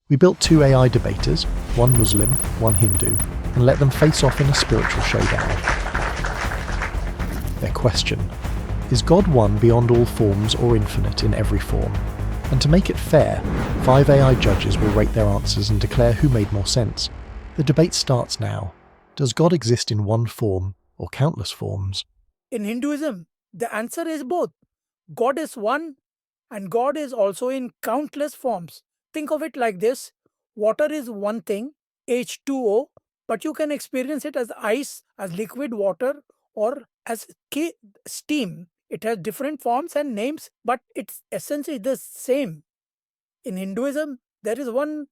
We built two AI debaters, one Muslim, one Hindu, and let them face off in a spiritual showdown. Their question: is God one beyond all forms or infinite in every form? And to make it fair, 5 AI judges will rate their answers and declare who made more sense. The debate starts now. Does God exist in one form or countless forms? In Hinduism, the answer is both. God is one and God is also in countless forms. Think of it like this: water is one thing, H2O, but you can experience it as ice, as liquid water, or as steam. It has different forms and names, but it's essentially the same. In Hinduism, there is one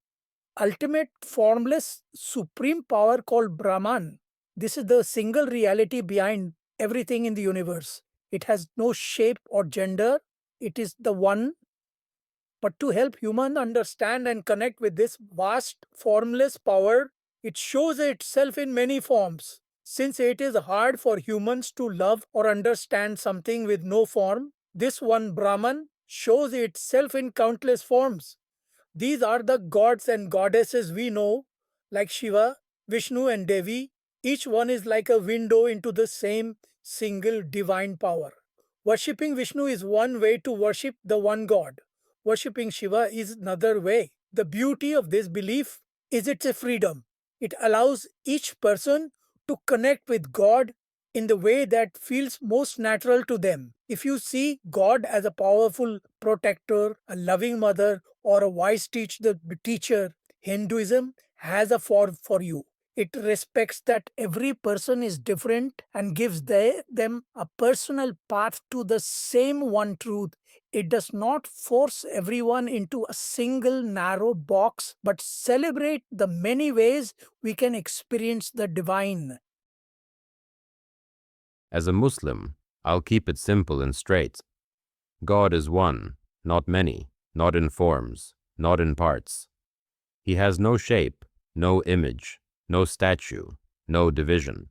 ultimate formless supreme power called Brahman. This is the single reality behind everything in the universe. It has no shape or gender. It is the one. But to help humans understand and connect with this vast formless power, it shows itself in many forms. Since it is hard for humans to love or understand something with no form, this one Brahman shows itself in countless forms. These are the gods and goddesses we know, like Shiva, Vishnu, and Devi. Each one is like a window into the same single divine power. Worshipping Vishnu is one way to worship the one God. Worshipping Shiva is another way. The beauty of this belief is its freedom. It allows each person to connect with God in the way that feels most natural to them. If you see God as a powerful protector, a loving mother, or a wise teacher, Hinduism has a form for you. It respects that every person is different and gives them a personal path to the same one truth. It does not force everyone into a single narrow box, but celebrate the many ways we can experience the divine. As a Muslim, I'll keep it simple and straight. God is one, not many, not in forms, not in parts. He has no shape, no image, no statue, no division.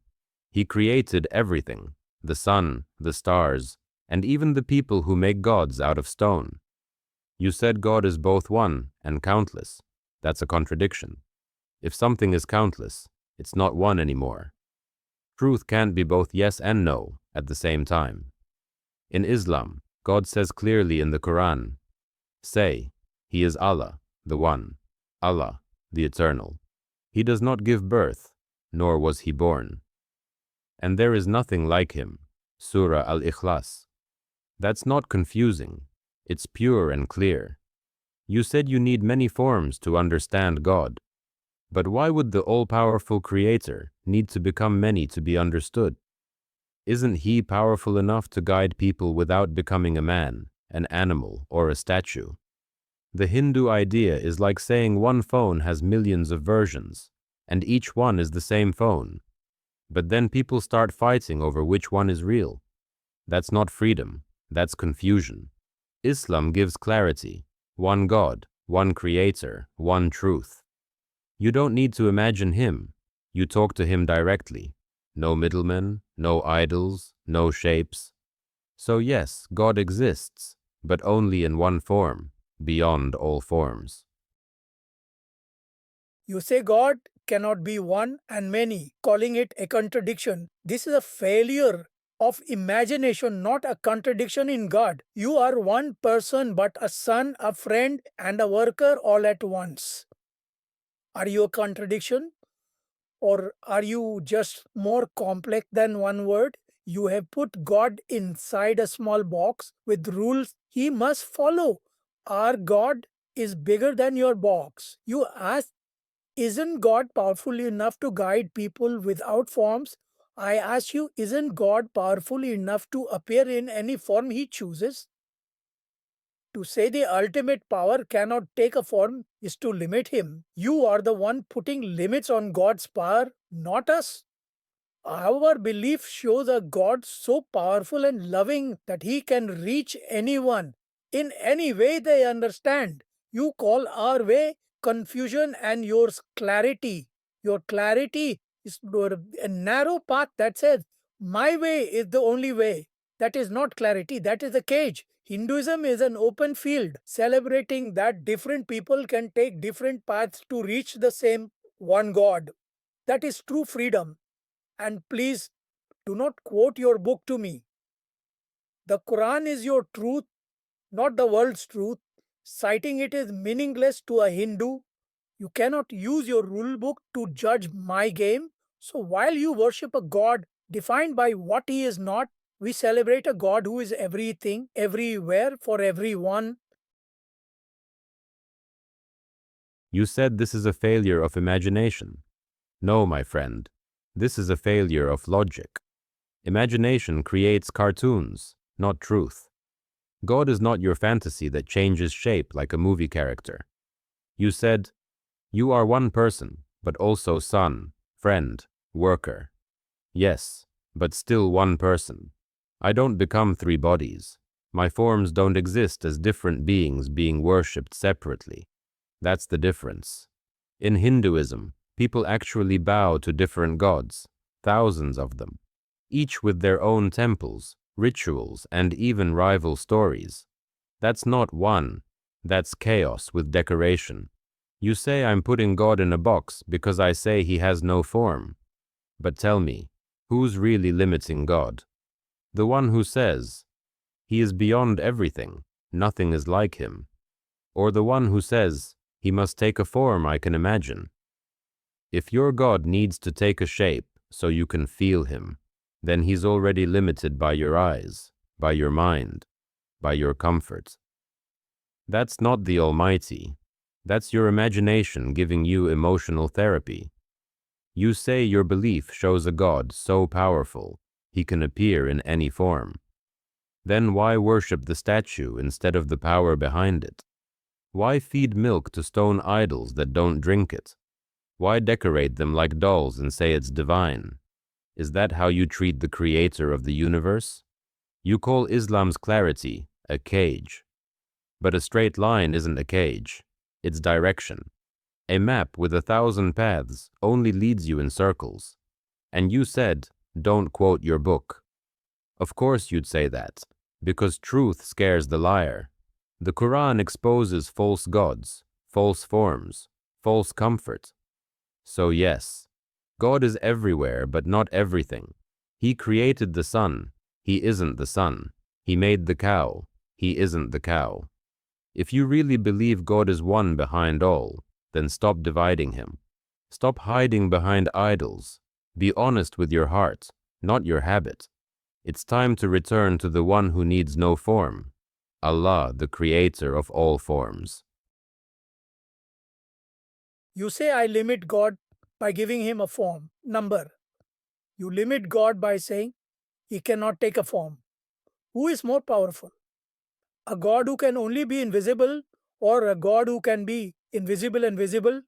He created everything, the sun, the stars, and even the people who make gods out of stone. You said God is both one and countless. That's a contradiction. If something is countless, it's not one anymore. Truth can't be both yes and no at the same time. In Islam, God says clearly in the Quran, say, He is Allah, the One, Allah, the Eternal. He does not give birth, nor was He born. And there is nothing like Him. Surah Al-Ikhlas. That's not confusing. It's pure and clear. You said you need many forms to understand God. But why would the all-powerful Creator need to become many to be understood? Isn't He powerful enough to guide people without becoming a man, an animal, or a statue? The Hindu idea is like saying one phone has millions of versions, and each one is the same phone. But then people start fighting over which one is real. That's not freedom, that's confusion. Islam gives clarity: one God, one Creator, one truth. You don't need to imagine Him, you talk to Him directly. No middlemen, no idols, no shapes. So yes, God exists, but only in one form, beyond all forms. You say God cannot be one and many, calling it a contradiction. This is a failure of imagination, not a contradiction in God. You are one person, but a son, a friend, and a worker all at once. Are you a contradiction? Or are you just more complex than one word? You have put God inside a small box with rules He must follow. Our God is bigger than your box. You ask, isn't God powerful enough to guide people without forms? I ask you, isn't God powerful enough to appear in any form He chooses? To say the ultimate power cannot take a form is to limit Him. You are the one putting limits on God's power, not us. Our belief shows a God so powerful and loving that He can reach anyone in any way they understand. You call our way confusion and yours clarity. Your clarity is a narrow path that says, my way is the only way. That is not clarity, that is a cage. Hinduism is an open field, celebrating that different people can take different paths to reach the same one God. That is true freedom. And please do not quote your book to me. The Quran is your truth, not the world's truth. Citing it is meaningless to a Hindu. You cannot use your rule book to judge my game. So while you worship a God defined by what he is not, we celebrate a God who is everything, everywhere, for everyone. You said this is a failure of imagination. No, my friend, this is a failure of logic. Imagination creates cartoons, not truth. God is not your fantasy that changes shape like a movie character. You said, you are one person, but also son, friend, worker. Yes, but still one person. I don't become three bodies. My forms don't exist as different beings being worshipped separately. That's the difference. In Hinduism, people actually bow to different gods, thousands of them, each with their own temples, rituals, and even rival stories. That's not one, that's chaos with decoration. You say I'm putting God in a box because I say he has no form. But tell me, who's really limiting God? The one who says, he is beyond everything, nothing is like him. Or the one who says, he must take a form I can imagine. If your God needs to take a shape so you can feel him, then he's already limited by your eyes, by your mind, by your comfort. That's not the Almighty. That's your imagination giving you emotional therapy. You say your belief shows a God so powerful, he can appear in any form. Then why worship the statue instead of the power behind it? Why feed milk to stone idols that don't drink it? Why decorate them like dolls and say it's divine? Is that how you treat the creator of the universe? You call Islam's clarity a cage. But a straight line isn't a cage. It's direction. A map with 1,000 paths only leads you in circles. And you said, don't quote your book. Of course you'd say that, because truth scares the liar. The Quran exposes false gods, false forms, false comfort. So yes, God is everywhere but not everything. He created the sun. He isn't the sun. He made the cow. He isn't the cow. If you really believe God is one behind all, then stop dividing him. Stop hiding behind idols. Be honest with your heart, not your habit. It's time to return to the one who needs no form, Allah, the creator of all forms. You say I limit God by giving him a form, number. You limit God by saying he cannot take a form. Who is more powerful? A God who can only be invisible or a God who can be invisible and visible?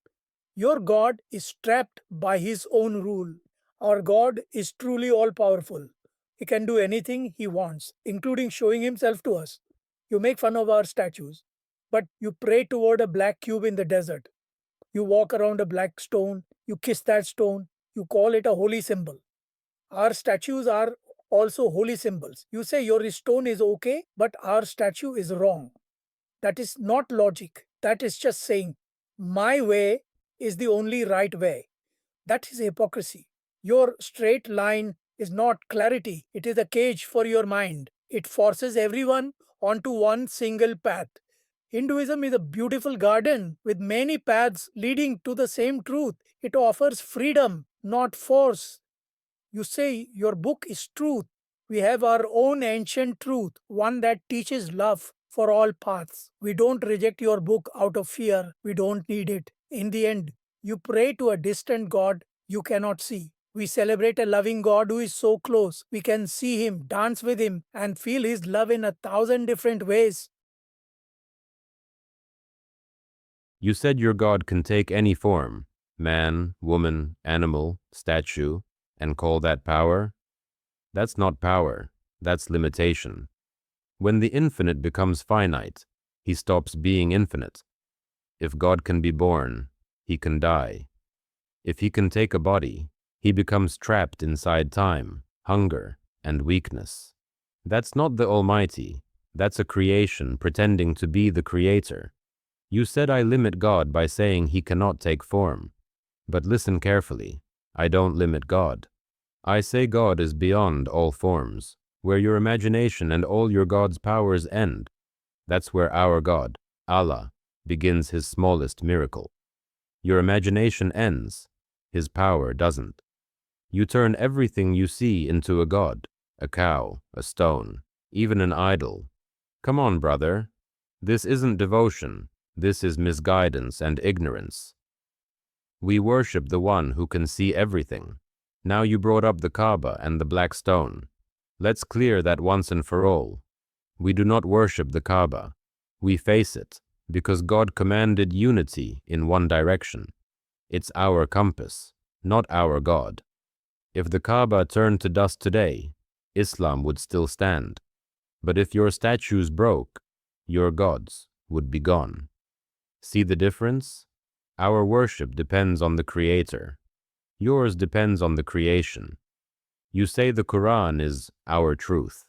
Your God is trapped by his own rule. Our God is truly all powerful. He can do anything he wants, including showing himself to us. You make fun of our statues, but you pray toward a black cube in the desert. You walk around a black stone, you kiss that stone, you call it a holy symbol. Our statues are also holy symbols. You say your stone is okay, but our statue is wrong. That is not logic. That is just saying, my way is the only right way. That is hypocrisy. Your straight line is not clarity, it is a cage for your mind. It forces everyone onto one single path. Hinduism is a beautiful garden with many paths leading to the same truth. It offers freedom, not force. You say your book is truth. We have our own ancient truth, one that teaches love for all paths. We don't reject your book out of fear. We don't need it. In the end, you pray to a distant God you cannot see. We celebrate a loving God who is so close. We can see him, dance with him, and feel his love in 1,000 different ways. You said your God can take any form, man, woman, animal, statue, and call that power? That's not power, that's limitation. When the infinite becomes finite, he stops being infinite. If God can be born, he can die. If he can take a body, he becomes trapped inside time, hunger, and weakness. That's not the Almighty, That's a creation pretending to be the creator. You said I limit God by saying he cannot take form. But listen carefully. I don't limit God. I say God is beyond all forms, where your imagination and all your God's powers end. That's where our God, Allah, begins his smallest miracle. Your imagination ends, his power doesn't. You turn everything you see into a god, a cow, a stone, even an idol. Come on, brother. This isn't devotion. This is misguidance and ignorance. We worship the one who can see everything. Now you brought up the Kaaba and the black stone. Let's clear that once and for all. We do not worship the Kaaba. We face it, because God commanded unity in one direction. It's our compass, not our God. If the Kaaba turned to dust today, Islam would still stand. But if your statues broke, your gods would be gone. See the difference? Our worship depends on the Creator. Yours depends on the creation. You say the Quran is our truth.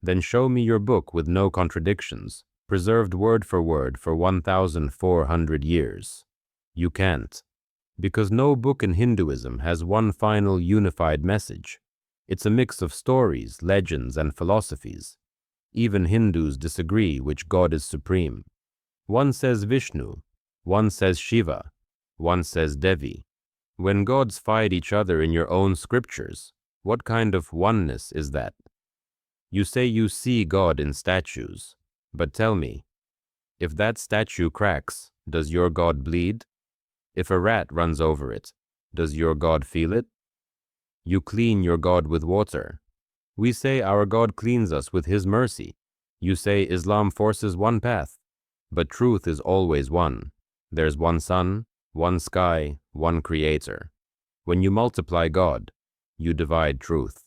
Then show me your book with no contradictions, preserved word for 1,400 years. You can't. Because no book in Hinduism has one final unified message. It's a mix of stories, legends, and philosophies. Even Hindus disagree which God is supreme. One says Vishnu, one says Shiva, one says Devi. When gods fight each other in your own scriptures, what kind of oneness is that? You say you see God in statues, but tell me, if that statue cracks, does your God bleed? If a rat runs over it, does your God feel it? You clean your God with water. We say our God cleans us with his mercy. You say Islam forces one path, but truth is always one. There's one sun, one sky, one creator. When you multiply God, you divide truth.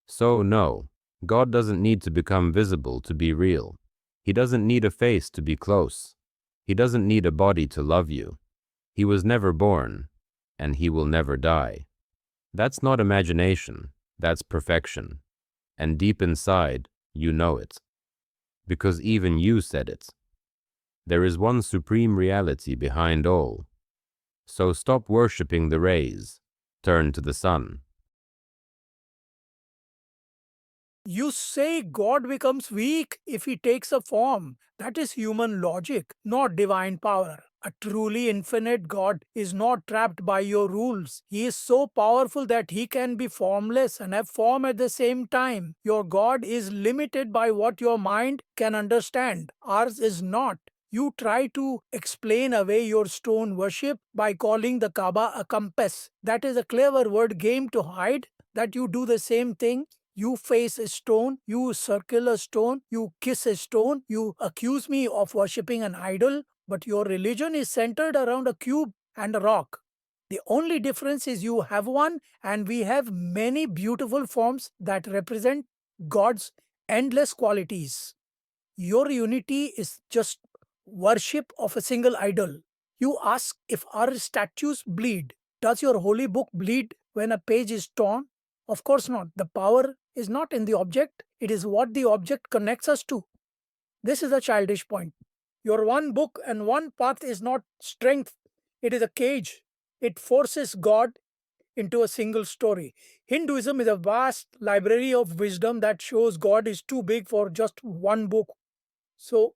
So no, God doesn't need to become visible to be real. He doesn't need a face to be close. He doesn't need a body to love you. He was never born, and he will never die. That's not imagination, that's perfection. And deep inside, you know it. Because even you said it. There is one supreme reality behind all. So stop worshipping the rays. Turn to the sun. You say God becomes weak if he takes a form. That is human logic, not divine power. A truly infinite God is not trapped by your rules. He is so powerful that he can be formless and have form at the same time. Your God is limited by what your mind can understand. Ours is not. You try to explain away your stone worship by calling the Kaaba a compass. That is a clever word game to hide that you do the same thing. You face a stone, you circle a stone, you kiss a stone, you accuse me of worshipping an idol, but your religion is centered around a cube and a rock. The only difference is you have one and we have many beautiful forms that represent God's endless qualities. Your unity is just worship of a single idol. You ask if our statues bleed. Does your holy book bleed when a page is torn? Of course not. The power is not in the object, it is what the object connects us to. This is a childish point. Your one book and one path is not strength, it is a cage. It forces God into a single story. Hinduism is a vast library of wisdom that shows God is too big for just one book. So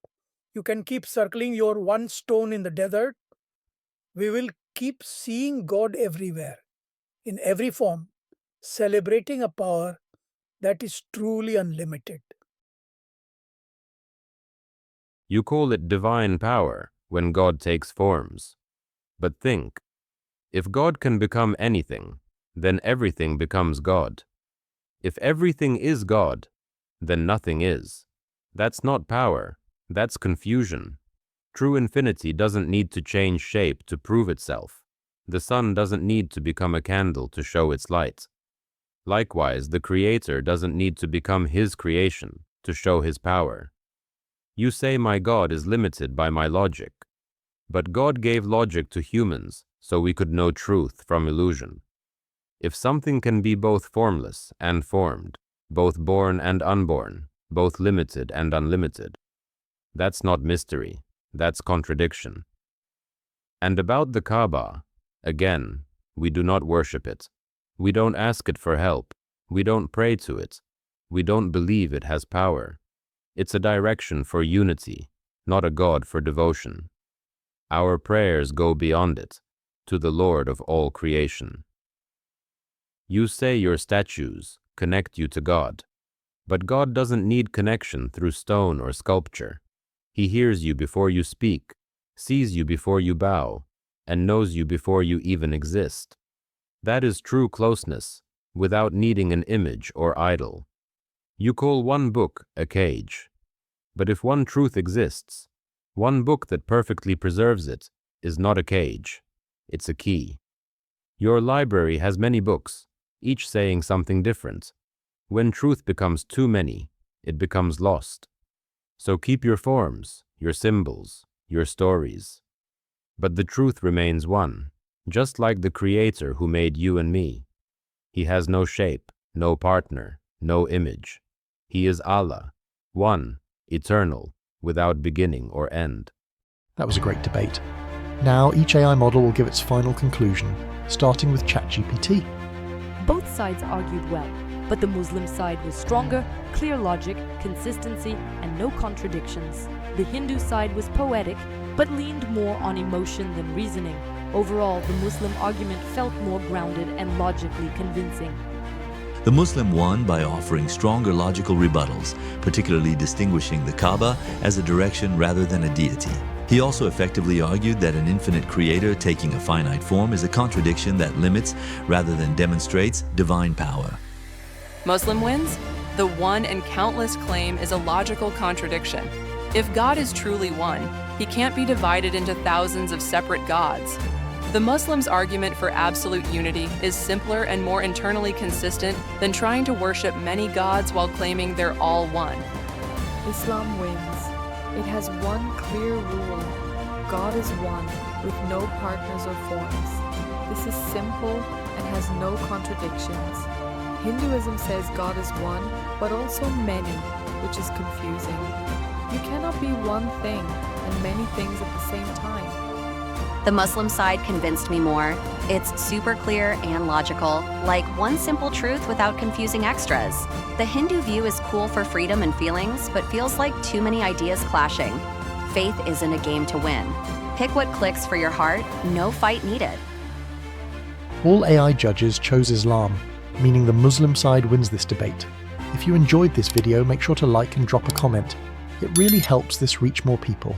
you can keep circling your one stone in the desert. We will keep seeing God everywhere, in every form, celebrating a power that is truly unlimited. You call it divine power when God takes forms. But think, if God can become anything, then everything becomes God. If everything is God, then nothing is. That's not power, that's confusion. True infinity doesn't need to change shape to prove itself. The sun doesn't need to become a candle to show its light. Likewise, the Creator doesn't need to become his creation to show his power. You say my God is limited by my logic. But God gave logic to humans so we could know truth from illusion. If something can be both formless and formed, both born and unborn, both limited and unlimited. That's not mystery, that's contradiction. And about the Kaaba, again, we do not worship it. We don't ask it for help. We don't pray to it. We don't believe it has power. It's a direction for unity, not a god for devotion. Our prayers go beyond it, to the Lord of all creation. You say your statues connect you to God, but God doesn't need connection through stone or sculpture. He hears you before you speak, sees you before you bow, and knows you before you even exist. That is true closeness, without needing an image or idol. You call one book a cage, but if one truth exists, one book that perfectly preserves it is not a cage, it's a key. Your library has many books, each saying something different. When truth becomes too many, it becomes lost. So keep your forms, your symbols, your stories. But the truth remains one, just like the Creator who made you and me. He has no shape, no partner, no image. He is Allah, one, eternal, without beginning or end. That was a great debate. Now each AI model will give its final conclusion, starting with ChatGPT. Both sides argued well, but the Muslim side was stronger, clear logic, consistency, and no contradictions. The Hindu side was poetic, but leaned more on emotion than reasoning. Overall, the Muslim argument felt more grounded and logically convincing. The Muslim won by offering stronger logical rebuttals, particularly distinguishing the Kaaba as a direction rather than a deity. He also effectively argued that an infinite creator taking a finite form is a contradiction that limits rather than demonstrates divine power. Muslim wins? The one and countless claim is a logical contradiction. If God is truly one, he can't be divided into thousands of separate gods. The Muslims' argument for absolute unity is simpler and more internally consistent than trying to worship many gods while claiming they're all one. Islam wins. It has one clear rule. God is one, with no partners or forms. This is simple and has no contradictions. Hinduism says God is one, but also many, which is confusing. You cannot be one thing and many things at the same time. The Muslim side convinced me more. It's super clear and logical, like one simple truth without confusing extras. The Hindu view is cool for freedom and feelings, but feels like too many ideas clashing. Faith isn't a game to win. Pick what clicks for your heart, no fight needed. All AI judges chose Islam, meaning the Muslim side wins this debate. If you enjoyed this video, make sure to like and drop a comment. It really helps this reach more people.